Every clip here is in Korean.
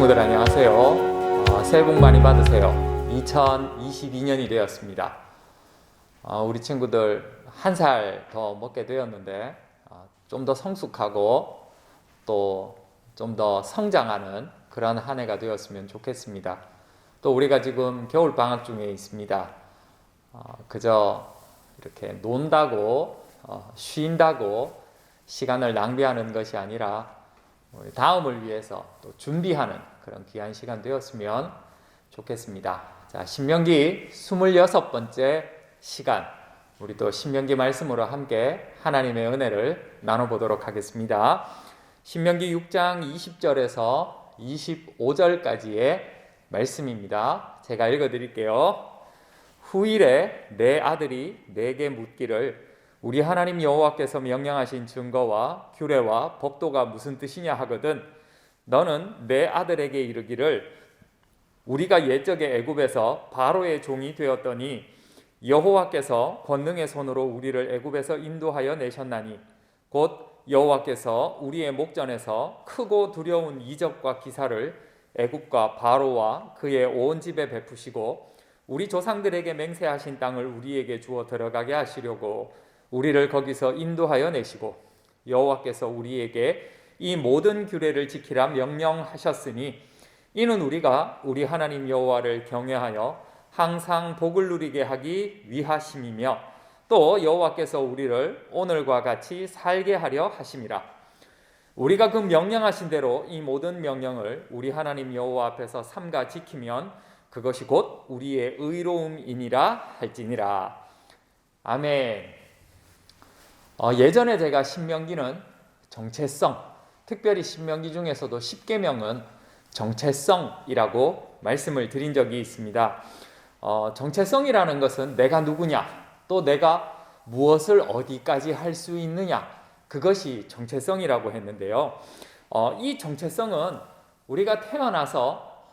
친구들 안녕하세요. 새해 복 많이 받으세요. 2022년이 되었습니다. 우리 친구들 한 살 더 먹게 되었는데 좀 더 성숙하고 또 좀 더 성장하는 그런 한 해가 되었으면 좋겠습니다. 또 우리가 지금 겨울 방학 중에 있습니다. 그저 이렇게 논다고 쉰다고 시간을 낭비하는 것이 아니라 다음을 위해서 또 준비하는 그런 귀한 시간 되었으면 좋겠습니다. 자, 신명기 26번째 시간, 우리 또 신명기 말씀으로 함께 하나님의 은혜를 나눠보도록 하겠습니다. 신명기 6장 20절에서 25절까지의 말씀입니다. 제가 읽어드릴게요. 후일에 내 아들이 내게 묻기를 우리 하나님 여호와께서 명령하신 증거와 규례와 법도가 무슨 뜻이냐 하거든 너는 내 아들에게 이르기를 우리가 옛적에 애굽에서 바로의 종이 되었더니 여호와께서 권능의 손으로 우리를 애굽에서 인도하여 내셨나니 곧 여호와께서 우리의 목전에서 크고 두려운 이적과 기사를 애굽과 바로와 그의 온 집에 베푸시고 우리 조상들에게 맹세하신 땅을 우리에게 주어 들어가게 하시려고 우리를 거기서 인도하여 내시고 여호와께서 우리에게 이 모든 규례를 지키라 명령하셨으니 이는 우리가 우리 하나님 여호와를 경외하여 항상 복을 누리게 하기 위하심이며 또 여호와께서 우리를 오늘과 같이 살게 하려 하심이라. 우리가 그 명령하신 대로 이 모든 명령을 우리 하나님 여호와 앞에서 삼가 지키면 그것이 곧 우리의 의로움이니라 할지니라. 아멘. 예전에 제가 신명기는 정체성, 특별히 신명기 중에서도 10계명은 정체성이라고 말씀을 드린 적이 있습니다. 정체성이라는 것은 내가 누구냐, 또 내가 무엇을 어디까지 할 수 있느냐, 그것이 정체성이라고 했는데요. 이 정체성은 우리가 태어나서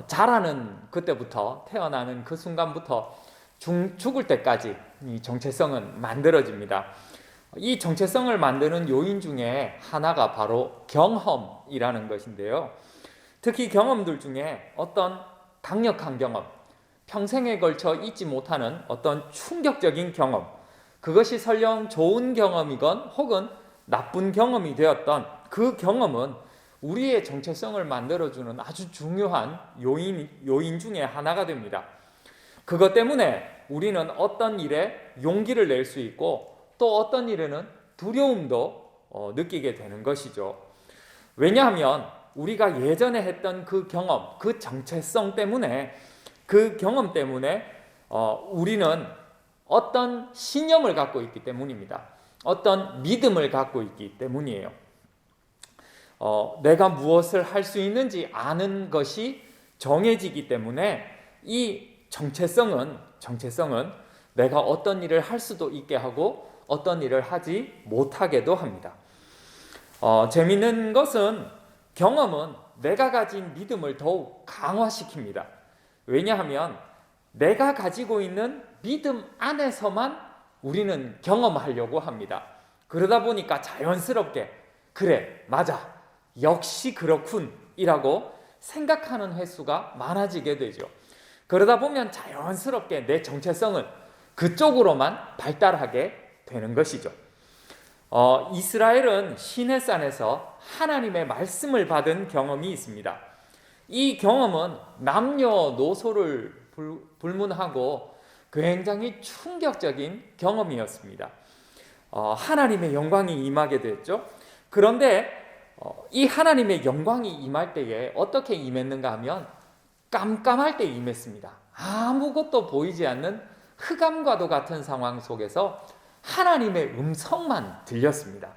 자라는 그때부터, 태어나는 그 순간부터 죽을 때까지 이 정체성은 만들어집니다. 이 정체성을 만드는 요인 중에 하나가 바로 경험이라는 것인데요. 특히 경험들 중에 어떤 강력한 경험, 평생에 걸쳐 잊지 못하는 어떤 충격적인 경험, 그것이 설령 좋은 경험이건 혹은 나쁜 경험이 되었던 그 경험은 우리의 정체성을 만들어주는 아주 중요한 요인 중에 하나가 됩니다. 그것 때문에 우리는 어떤 일에 용기를 낼 수 있고 또 어떤 일에는 두려움도 느끼게 되는 것이죠. 왜냐하면 우리가 예전에 했던 그 경험, 그 정체성 때문에, 그 경험 때문에 우리는 어떤 신념을 갖고 있기 때문입니다. 어떤 믿음을 갖고 있기 때문이에요. 내가 무엇을 할 수 있는지 아는 것이 정해지기 때문에 이 정체성은 내가 어떤 일을 할 수도 있게 하고 어떤 일을 하지 못하게도 합니다. 재미있는 것은 경험은 내가 가진 믿음을 더욱 강화시킵니다. 왜냐하면 내가 가지고 있는 믿음 안에서만 우리는 경험하려고 합니다. 그러다 보니까 자연스럽게 그래, 맞아, 역시 그렇군 이라고 생각하는 횟수가 많아지게 되죠. 그러다 보면 자연스럽게 내 정체성은 그쪽으로만 발달하게 되는 것이죠. 이스라엘은 시내산에서 하나님의 말씀을 받은 경험이 있습니다. 이 경험은 남녀노소를 불문하고 굉장히 충격적인 경험이었습니다. 하나님의 영광이 임하게 됐죠. 그런데 이 하나님의 영광이 임할 때에 어떻게 임했는가 하면 깜깜할 때 임했습니다. 아무것도 보이지 않는 흑암과도 같은 상황 속에서 하나님의 음성만 들렸습니다.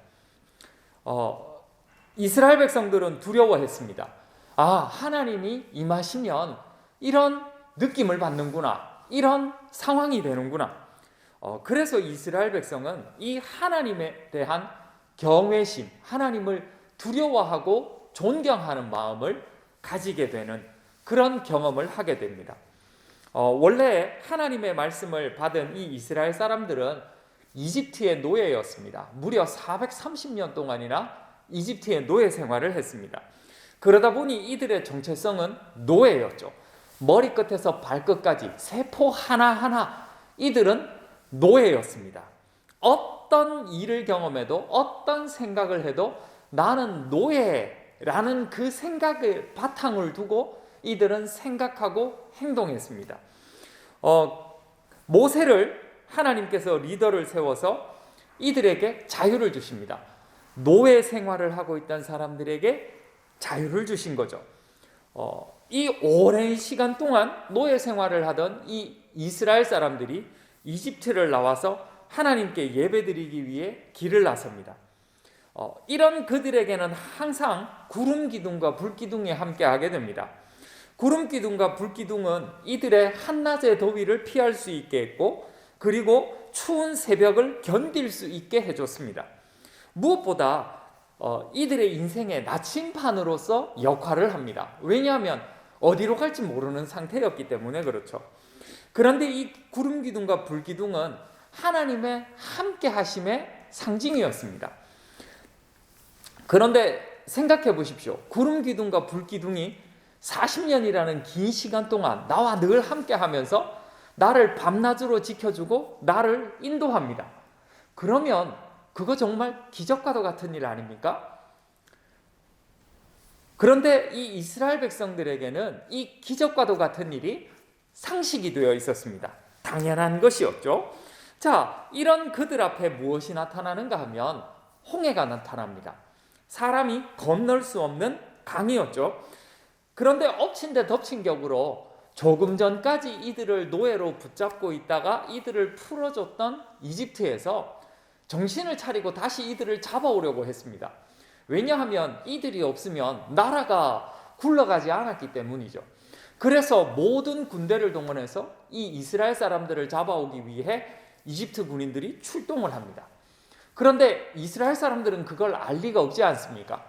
이스라엘 백성들은 두려워했습니다. 하나님이 임하시면 이런 느낌을 받는구나, 이런 상황이 되는구나. 그래서 이스라엘 백성은 이 하나님에 대한 경외심, 하나님을 두려워하고 존경하는 마음을 가지게 되는 그런 경험을 하게 됩니다. 원래 하나님의 말씀을 받은 이 이스라엘 사람들은 이집트의 노예였습니다. 무려 430년 동안이나 이집트의 노예 생활을 했습니다. 그러다 보니 이들의 정체성은 노예였죠. 머리끝에서 발끝까지 세포 하나하나 이들은 노예였습니다. 어떤 일을 경험해도 어떤 생각을 해도 나는 노예라는 그 생각을 바탕을 두고 이들은 생각하고 행동했습니다. 모세를 하나님께서 리더를 세워서 이들에게 자유를 주십니다. 노예 생활을 하고 있던 사람들에게 자유를 주신 거죠. 이 오랜 시간 동안 노예 생활을 하던 이 이스라엘 사람들이 이집트를 나와서 하나님께 예배드리기 위해 길을 나섭니다. 이런 그들에게는 항상 구름 기둥과 불 기둥이 함께하게 됩니다. 구름 기둥과 불 기둥은 이들의 한낮의 더위를 피할 수 있게 했고, 그리고 추운 새벽을 견딜 수 있게 해줬습니다. 무엇보다 이들의 인생의 나침반으로서 역할을 합니다. 왜냐하면 어디로 갈지 모르는 상태였기 때문에 그렇죠. 그런데 이 구름 기둥과 불 기둥은 하나님의 함께 하심의 상징이었습니다. 그런데 생각해 보십시오. 구름 기둥과 불 기둥이 40년이라는 긴 시간 동안 나와 늘 함께 하면서 나를 밤낮으로 지켜주고 나를 인도합니다. 그러면 그거 정말 기적과도 같은 일 아닙니까? 그런데 이 이스라엘 백성들에게는 이 기적과도 같은 일이 상식이 되어 있었습니다. 당연한 것이었죠. 자, 이런 그들 앞에 무엇이 나타나는가 하면 홍해가 나타납니다. 사람이 건널 수 없는 강이었죠. 그런데 엎친 데 덮친 격으로 조금 전까지 이들을 노예로 붙잡고 있다가 이들을 풀어줬던 이집트에서 정신을 차리고 다시 이들을 잡아오려고 했습니다. 왜냐하면 이들이 없으면 나라가 굴러가지 않았기 때문이죠. 그래서 모든 군대를 동원해서 이 이스라엘 사람들을 잡아오기 위해 이집트 군인들이 출동을 합니다. 그런데 이스라엘 사람들은 그걸 알 리가 없지 않습니까?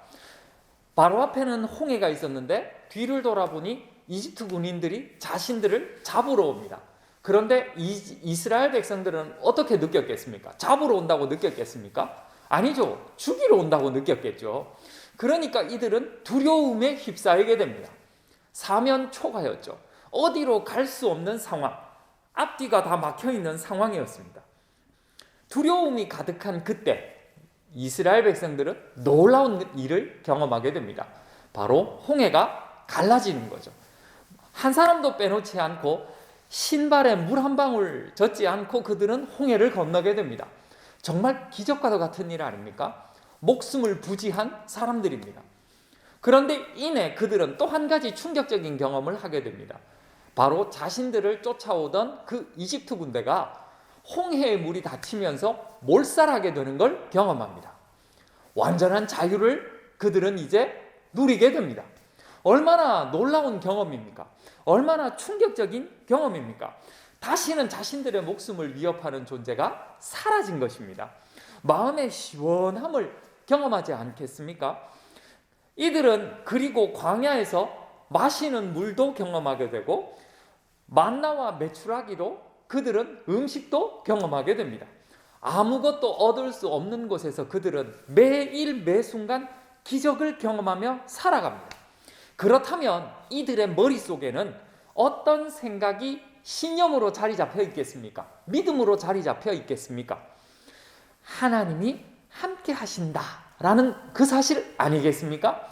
바로 앞에는 홍해가 있었는데 뒤를 돌아보니 이집트 군인들이 자신들을 잡으러 옵니다. 그런데 이스라엘 백성들은 어떻게 느꼈겠습니까? 잡으러 온다고 느꼈겠습니까? 아니죠. 죽이러 온다고 느꼈겠죠. 그러니까 이들은 두려움에 휩싸이게 됩니다. 사면초가였죠. 어디로 갈 수 없는 상황, 앞뒤가 다 막혀있는 상황이었습니다. 두려움이 가득한 그때 이스라엘 백성들은 놀라운 일을 경험하게 됩니다. 바로 홍해가 갈라지는 거죠. 한 사람도 빼놓지 않고 신발에 물 한 방울 젖지 않고 그들은 홍해를 건너게 됩니다. 정말 기적과도 같은 일 아닙니까? 목숨을 부지한 사람들입니다. 그런데 이내 그들은 또 한 가지 충격적인 경험을 하게 됩니다. 바로 자신들을 쫓아오던 그 이집트 군대가 홍해의 물이 닫히면서 몰살하게 되는 걸 경험합니다. 완전한 자유를 그들은 이제 누리게 됩니다. 얼마나 놀라운 경험입니까? 얼마나 충격적인 경험입니까? 다시는 자신들의 목숨을 위협하는 존재가 사라진 것입니다. 마음의 시원함을 경험하지 않겠습니까? 이들은 그리고 광야에서 마시는 물도 경험하게 되고 만나와 메추라기로 그들은 음식도 경험하게 됩니다. 아무것도 얻을 수 없는 곳에서 그들은 매일 매순간 기적을 경험하며 살아갑니다. 그렇다면 이들의 머릿속에는 어떤 생각이 신념으로 자리 잡혀 있겠습니까? 믿음으로 자리 잡혀 있겠습니까? 하나님이 함께 하신다라는 그 사실 아니겠습니까?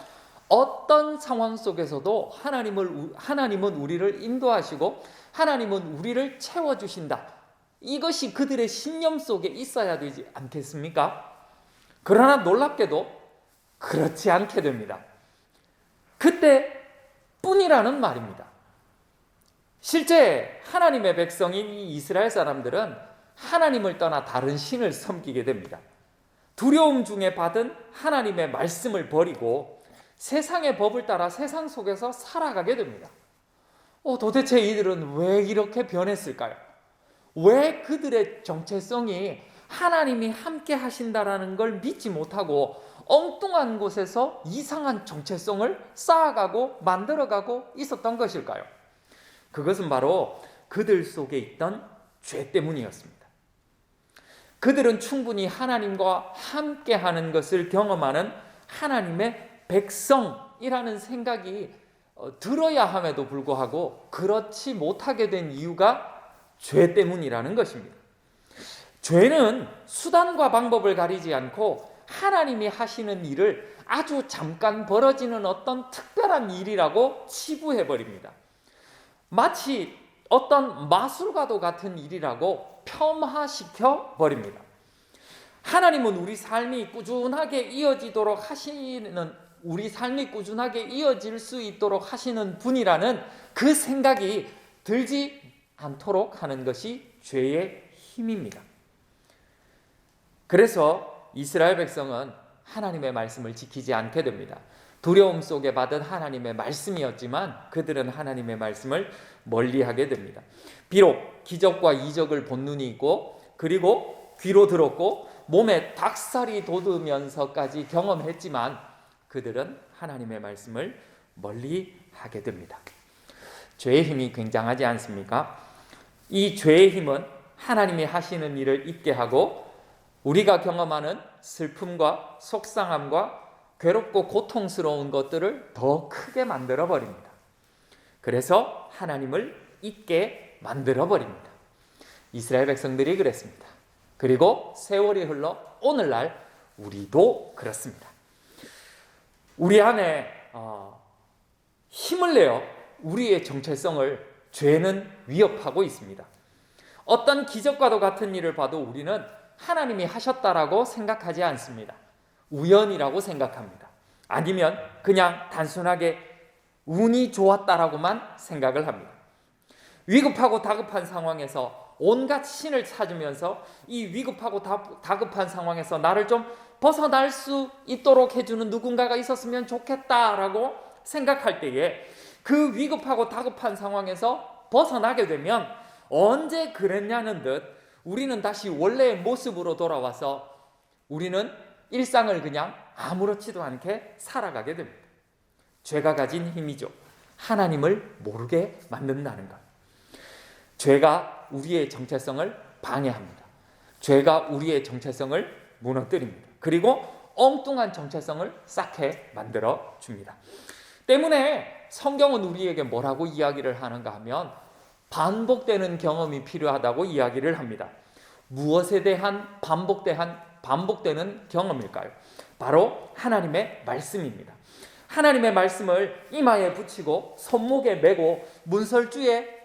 어떤 상황 속에서도 하나님은 우리를 인도하시고 하나님은 우리를 채워주신다. 이것이 그들의 신념 속에 있어야 되지 않겠습니까? 그러나 놀랍게도 그렇지 않게 됩니다. 그때뿐이라는 말입니다. 실제 하나님의 백성인 이 이스라엘 사람들은 하나님을 떠나 다른 신을 섬기게 됩니다. 두려움 중에 받은 하나님의 말씀을 버리고 세상의 법을 따라 세상 속에서 살아가게 됩니다. 도대체 이들은 왜 이렇게 변했을까요? 왜 그들의 정체성이 하나님이 함께 하신다라는 걸 믿지 못하고 엉뚱한 곳에서 이상한 정체성을 쌓아가고 만들어가고 있었던 것일까요? 그것은 바로 그들 속에 있던 죄 때문이었습니다. 그들은 충분히 하나님과 함께하는 것을 경험하는 하나님의 백성이라는 생각이 들어야 함에도 불구하고 그렇지 못하게 된 이유가 죄 때문이라는 것입니다. 죄는 수단과 방법을 가리지 않고 하나님이 하시는 일을 아주 잠깐 벌어지는 어떤 특별한 일이라고 치부해버립니다. 마치 어떤 마술과도 같은 일이라고 폄하시켜 버립니다. 하나님은 우리 삶이 꾸준하게 이어지도록 하시는, 우리 삶이 꾸준하게 이어질 수 있도록 하시는 분이라는 그 생각이 들지 않도록 하는 것이 죄의 힘입니다. 그래서 이스라엘 백성은 하나님의 말씀을 지키지 않게 됩니다. 두려움 속에 받은 하나님의 말씀이었지만 그들은 하나님의 말씀을 멀리하게 됩니다. 비록 기적과 이적을 본 눈이 있고 그리고 귀로 들었고 몸에 닭살이 돋으면서까지 경험했지만 그들은 하나님의 말씀을 멀리하게 됩니다. 죄의 힘이 굉장하지 않습니까? 이 죄의 힘은 하나님이 하시는 일을 잊게 하고 우리가 경험하는 슬픔과 속상함과 괴롭고 고통스러운 것들을 더 크게 만들어 버립니다. 그래서 하나님을 잊게 만들어 버립니다. 이스라엘 백성들이 그랬습니다. 그리고 세월이 흘러 오늘날 우리도 그렇습니다. 우리 안에 힘을 내어 우리의 정체성을 죄는 위협하고 있습니다. 어떤 기적과도 같은 일을 봐도 우리는 하나님이 하셨다라고 생각하지 않습니다. 우연이라고 생각합니다. 아니면 그냥 단순하게 운이 좋았다라고만 생각을 합니다. 위급하고 다급한 상황에서 온갖 신을 찾으면서 이 위급하고 다급한 상황에서 나를 좀 벗어날 수 있도록 해주는 누군가가 있었으면 좋겠다라고 생각할 때에 그 위급하고 다급한 상황에서 벗어나게 되면 언제 그랬냐는 듯 우리는 다시 원래의 모습으로 돌아와서 우리는 일상을 그냥 아무렇지도 않게 살아가게 됩니다. 죄가 가진 힘이죠. 하나님을 모르게 만든다는 것. 죄가 우리의 정체성을 방해합니다. 죄가 우리의 정체성을 무너뜨립니다. 그리고 엉뚱한 정체성을 쌓게 만들어 줍니다. 때문에 성경은 우리에게 뭐라고 이야기를 하는가 하면 반복되는 경험이 필요하다고 이야기를 합니다. 무엇에 대한 반복되는 경험일까요? 바로 하나님의 말씀입니다. 하나님의 말씀을 이마에 붙이고 손목에 메고 문설주에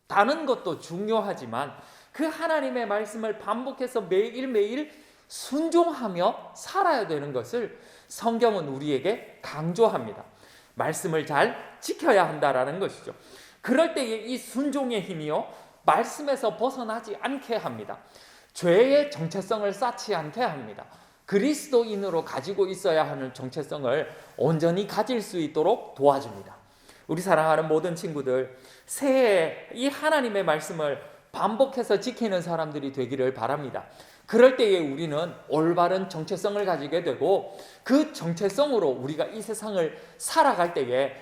다는 것도 중요하지만 그 하나님의 말씀을 반복해서 매일매일 순종하며 살아야 되는 것을 성경은 우리에게 강조합니다. 말씀을 잘 지켜야 한다라는 것이죠. 그럴 때에 이 순종의 힘이요 말씀에서 벗어나지 않게 합니다. 죄의 정체성을 쌓지 않게 합니다. 그리스도인으로 가지고 있어야 하는 정체성을 온전히 가질 수 있도록 도와줍니다. 우리 사랑하는 모든 친구들, 새해에 이 하나님의 말씀을 반복해서 지키는 사람들이 되기를 바랍니다. 그럴 때에 우리는 올바른 정체성을 가지게 되고 그 정체성으로 우리가 이 세상을 살아갈 때에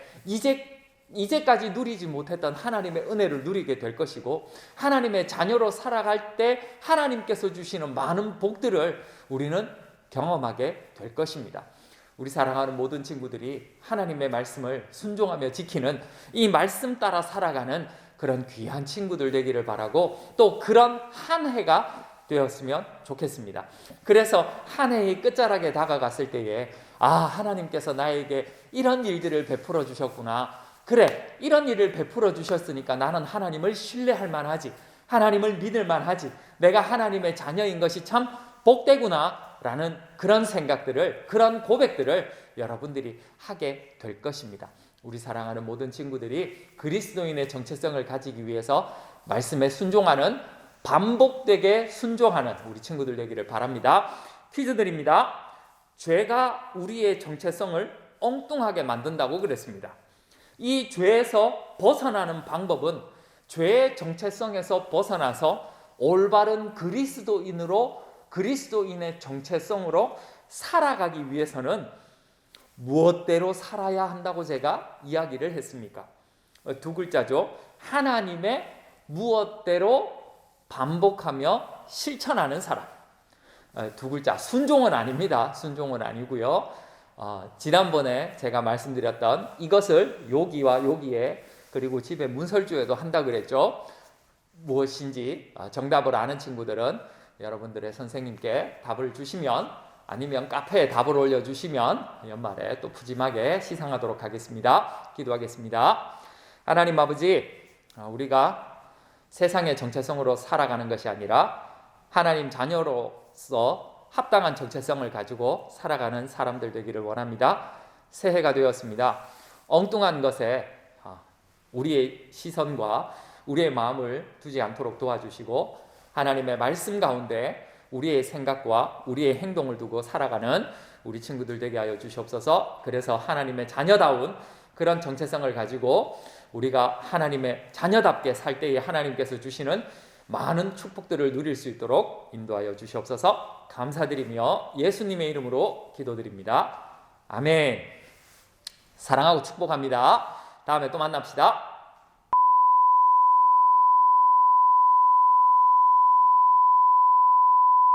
이제까지 누리지 못했던 하나님의 은혜를 누리게 될 것이고 하나님의 자녀로 살아갈 때 하나님께서 주시는 많은 복들을 우리는 경험하게 될 것입니다. 우리 사랑하는 모든 친구들이 하나님의 말씀을 순종하며 지키는 이 말씀 따라 살아가는 그런 귀한 친구들 되기를 바라고 또 그런 한 해가 되었으면 좋겠습니다. 그래서 한 해의 끝자락에 다가갔을 때에 하나님께서 나에게 이런 일들을 베풀어 주셨구나. 그래, 이런 일을 베풀어 주셨으니까 나는 하나님을 신뢰할 만하지. 하나님을 믿을 만하지. 내가 하나님의 자녀인 것이 참 복되구나 라는 그런 생각들을, 그런 고백들을 여러분들이 하게 될 것입니다. 우리 사랑하는 모든 친구들이 그리스도인의 정체성을 가지기 위해서 말씀에 순종하는, 반복되게 순종하는 우리 친구들 되기를 바랍니다. 퀴즈 드립니다. 죄가 우리의 정체성을 엉뚱하게 만든다고 그랬습니다. 이 죄에서 벗어나는 방법은 죄의 정체성에서 벗어나서 올바른 그리스도인의 정체성으로 살아가기 위해서는 무엇대로 살아야 한다고 제가 이야기를 했습니까? 두 글자죠. 하나님의 무엇대로 반복하며 실천하는 사람. 두 글자. 순종은 아닙니다. 순종은 아니고요. 지난번에 제가 말씀드렸던 이것을 여기와 여기에 그리고 집에 문설주에도 한다 그랬죠. 무엇인지 정답을 아는 친구들은 여러분들의 선생님께 답을 주시면, 아니면 카페에 답을 올려주시면 연말에 또 푸짐하게 시상하도록 하겠습니다. 기도하겠습니다. 하나님 아버지, 우리가 세상의 정체성으로 살아가는 것이 아니라 하나님 자녀로서 합당한 정체성을 가지고 살아가는 사람들 되기를 원합니다. 새해가 되었습니다. 엉뚱한 것에 우리의 시선과 우리의 마음을 두지 않도록 도와주시고, 하나님의 말씀 가운데 우리의 생각과 우리의 행동을 두고 살아가는 우리 친구들 되게 하여 주시옵소서. 그래서 하나님의 자녀다운 그런 정체성을 가지고 우리가 하나님의 자녀답게 살 때에 하나님께서 주시는 많은 축복들을 누릴 수 있도록 인도하여 주시옵소서. 감사드리며 예수님의 이름으로 기도드립니다. 아멘. 사랑하고 축복합니다. 다음에 또 만납시다.